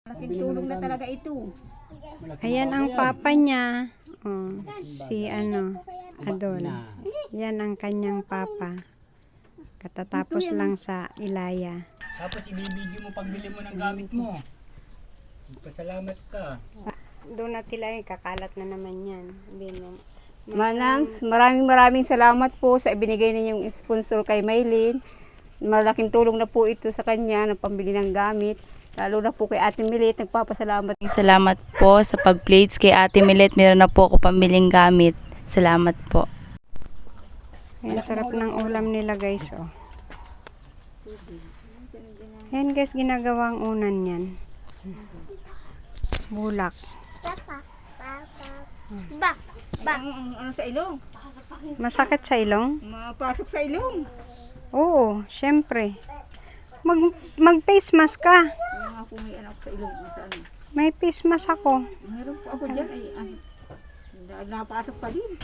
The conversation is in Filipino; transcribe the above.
Malaking tulong na talaga ito. Ayan ang papa niya. Oh, si Adol. Yan ang kanyang papa. Katatapos lang sa Ilaya. Tapos ibibidyo mo pagbili mo ng gamit mo. Pasalamat ka. Doon at Ilaya, kakalat na naman yan. Manang, maraming salamat po sa ibinigay ninyong sponsor kay Maylin. Malaking tulong na po ito sa kanya ng pambili ng gamit. Lalo na po kay Ate Milet, nagpapasalamat. Salamat po sa pag-plates kay Ate Milet. Meron na po ako pambiling gamit. Salamat po. Ayan, sarap ng ulam nila guys. Oh. Ayan guys, ginagawang unan yan. Bulak. Ano sa ilong? Masakit sa ilong? Mapasok sa ilong. Oo, syempre. Mag face mask ka. Kaya nga po may anak sa ilong. Ano? May face mask ako. Meron po ako dyan. Napasok pa din.